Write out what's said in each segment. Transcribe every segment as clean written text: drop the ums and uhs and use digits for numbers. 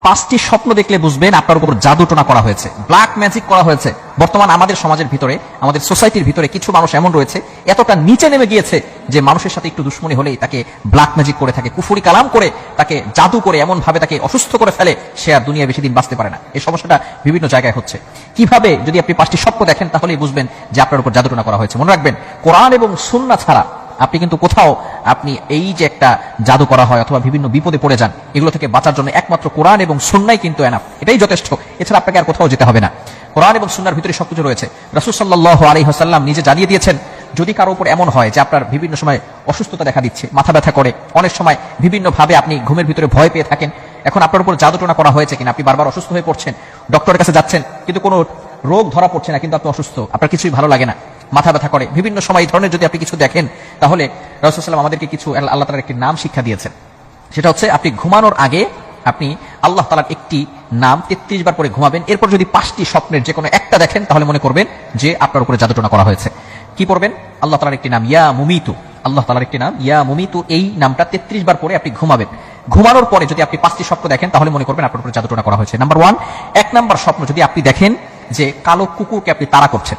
পাঁচটি স্বপ্ন দেখলে বুঝবেন আপনার উপর জাদুটোনা করা হয়েছে, ব্ল্যাক ম্যাজিক করা হয়েছে। বর্তমান আমাদের সমাজের ভিতরে, আমাদের সোসাইটির ভিতরে কিছু মানুষ এমন রয়েছে এতটা নিচে নেমে গিয়েছে যে মানুষের সাথে একটু দুশ্মনী হলেই তাকে ব্ল্যাক ম্যাজিক করে থাকে, কুফরি কালাম করে তাকে জাদু করে এমন ভাবে তাকে অসুস্থ করে ফেলে, সে আর দুনিয়া বেশি দিন বাঁচতে পারে না। এই সমস্যাটা বিভিন্ন জায়গায় হচ্ছে। কিভাবে? যদি আপনি পাঁচটি স্বপ্ন দেখেন তাহলেই বুঝবেন যে আপনার উপর জাদুটোনা করা হয়েছে। মনে রাখবেন, কোরআন এবং সুন্নাহ ছাড়া আপনি কিন্তু কোথাও আপনি এই যে একটা জাদু করা হয় অথবা বিভিন্ন বিপদে পড়ে যান, এগুলো থেকে বাঁচার জন্য একমাত্র কোরআন এবং সুন্নাহই কিন্তু এনাফ, এটাই যথেষ্ট। এছাড়া আপনাকে আর কোথাও যেতে হবে না। কোরআন এবং সুন্নাহর ভিতরে সবকিছু রয়েছে। রাসূল সাল্লাল্লাহু আলাইহি ওয়াসাল্লাম নিজে জানিয়ে দিয়েছেন, যদি কারো উপর এমন হয় যে আপনার বিভিন্ন সময় অসুস্থতা দেখা দিচ্ছে, মাথা ব্যথা করে, অনেক সময় বিভিন্ন ভাবে আপনি ঘুমের ভিতরে ভয় পেয়ে থাকেন, এখন আপনার উপর জাদুটোনা করা হয়েছে কিনা, আপনি বারবার অসুস্থ হয়ে পড়ছেন, ডক্টরের কাছে যাচ্ছেন কিন্তু কোনো রোগ ধরা পড়ছে না, কিন্তু আপনি অসুস্থ, আপনার কিছুই ভালো লাগে না, মাথা ব্যথা করে, বিভিন্ন সময় এই ধরনের যদি আপনি কিছু দেখেন, তাহলে রাসূল সাল্লাল্লাহু আলাইহি ওয়াসাল্লাম আমাদেরকে কিছু আল্লাহ তাআলার একটি নাম শিক্ষা দিয়েছেন। সেটা হচ্ছে আপনি ঘুমানোর আগে আপনি আল্লাহ তাআলার একটি নাম 33 বার পরে ঘুমাবেন। এরপর যদি 5টি স্বপ্নের যে কোনো একটা দেখেন তাহলে মনে করবেন যে আপনার উপরে জাদুটোনা করা হয়েছে। কি পড়বেন? আল্লাহ তাআলার একটি নাম ইয়া মুমিতু, আল্লাহ তাআলার একটি নাম ইয়া মুমিতু, এই নামটা 33 বার পরে আপনি ঘুমাবেন। ঘুমানোর পরে যদি আপনি 5টি স্বপ্ন দেখেন তাহলে মনে করবেন আপনার উপরে জাদুটোনা করা হয়েছে। নাম্বার 1, 1 নাম্বার স্বপ্ন যদি আপনি দেখেন যে কালো কুকুরকে আপনি তাড়া করছেন,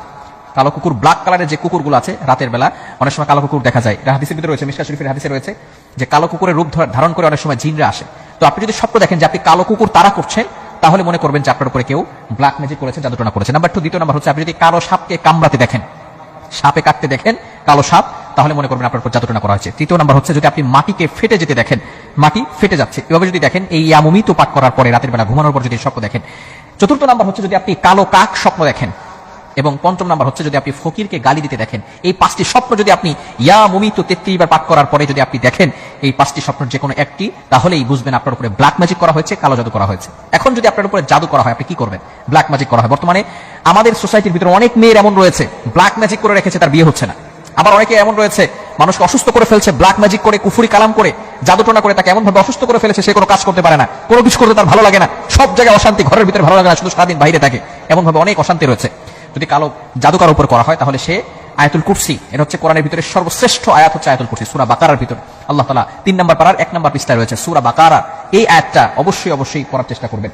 কালো কুকুর, ব্ল্যাক কালারের যে কুকুরগুলো আছে রাতের বেলা অনেক সময় কালো কুকুর দেখা যায়, হাদিসের ভিতরে রয়েছে, মিশকাত শরীফের হাদিসে রয়েছে যে কালো কুকুরের রূপ ধারণ করে অনেক সময় জিনরা আসে। তো আপনি যদি স্বপ্ন দেখেন যে আপনি কালো কুকুর তাড়া করছেন তাহলে মনে করবেন যে আপনার উপরে কেউ ব্ল্যাক ম্যাজিক করেছে, জাদুটোনা করেছে। নাম্বার 2, দ্বিতীয় নাম্বার হচ্ছে আপনি যদি কালো সাপকে কামড়াতে দেখেন, সাপে কাটতে দেখেন কালো সাপ, তাহলে মনে করবেন আপনার উপর জাদুটোনা করা হয়েছে। তৃতীয় নাম্বার হচ্ছে যদি আপনি মাটিকে ফেটে যেতে দেখেন, মাটি ফেটে যাচ্ছে, এভাবে যদি দেখেন এই ইয়া মুমিতু পাঠ করার পরে রাতের বেলা ঘুমানোর পর যদি স্বপ্ন দেখেন। চতুর্থ নাম্বার হচ্ছে যদি আপনি কালো কাক স্বপ্ন দেখেন, এবং পঞ্চম নাম্বার হচ্ছে যদি আপনি ফকিরকে গালি দিতে দেখেন। এই 5টি স্বপ্ন যদি আপনি ইয়া মুমিতু 33 বার পাঠ করার পরে যদি আপনি দেখেন এই 5টি স্বপ্নের যে কোনো একটি, তাহলেই বুঝবেন আপনার উপরে ব্ল্যাক ম্যাজিক করা হয়েছে, কালো জাদু করা হয়েছে। এখন যদি আপনার উপরে জাদু করা হয় আপনি কি করবেন? ব্ল্যাক ম্যাজিক করা হয়। বর্তমানে আমাদের সোসাইটির ভিতরে অনেক মেয়ের এমন রয়েছে ব্ল্যাক ম্যাজিক করে রেখেছে, তার বিয়ে হচ্ছে না। আবার অনেকে এমন রয়েছে মানুষকে অসুস্থ করে ফেলছে, ব্ল্যাক ম্যাজিক করে, কুফরি কালাম করে, জাদুটোনা করে তাকে এমন ভাবে অসুস্থ করে ফেলেছে সে কোনো কাজ করতে পারে না, কোনো কিছু করতে তার ভালো লাগে না, সব জায়গায় অশান্তি, ঘরের ভিতরে ভালো লাগে না, শুধু সারাদিন বাইরে থাকে, এমন ভাবে অনেক অশান্তি রয়েছে। যদি কালো জাদুকার উপর করা হয় তাহলে সে আয়াতুল কুরসি, এটা হচ্ছে কোরআনের ভিতরে সর্বশ্রেষ্ঠ আয়াত হচ্ছে আয়াতুল কুরসি, সূরা বাকারার ভিতর আল্লাহ তাআলা 3 নম্বর পারার 1 নম্বর পৃষ্ঠায় রয়েছে সূরা বাকারা। এই আয়াতটা অবশ্যই পড়ার চেষ্টা করবেন।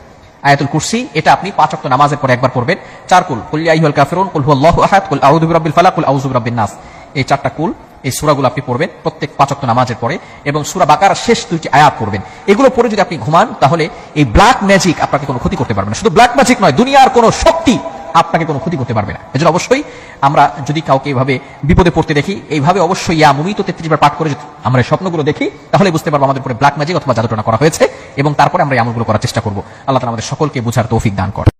আয়াতুল কুরসি এটা আপনি 5 ওয়াক্ত নামাজের পরে একবার পড়বেন। 4 কুল, কুল ইয়া আইয়ুহাল কাফিরুন, কুল হুয়াল্লাহু আহাদ, কুল আউযু বিরাব্বিল ফালাক, কুল আউযু বিরাব্বিন নাস, এই 4টা কুল, এই সূরাগুলো আপনি পড়বেন প্রত্যেক 5 ওয়াক্ত নামাজের পরে, এবং সূরা বাকারার শেষ 2টি আয়াত পড়বেন। এগুলো পড়ে যদি আপনি ঘুমান তাহলে এই ব্ল্যাক ম্যাজিক আপনাকে কোনো ক্ষতি করতে পারবে না। শুধু ব্ল্যাক ম্যাজিক নয়, দুনিয়ার কোনো শক্তি আপনাকে কোনো ক্ষতি করতে পারবে না। এজন্য অবশ্যই আমরা যদি কাউকে এইভাবে বিপদে পড়তে দেখি, এইভাবে অবশ্যই ইয়া মুমিতু 33 বার পাঠ করে যদি আমরা এই স্বপ্নগুলো দেখি তাহলে বুঝতে পারবো আমাদের উপরে ব্ল্যাক ম্যাজিক অথবা জাদুটোনা করা হয়েছে, এবং তারপরে আমরা এই আমলগুলো করার চেষ্টা করব। আল্লাহ তাআলা আমাদের সকলকে বুঝার তৌফিক দান করেন।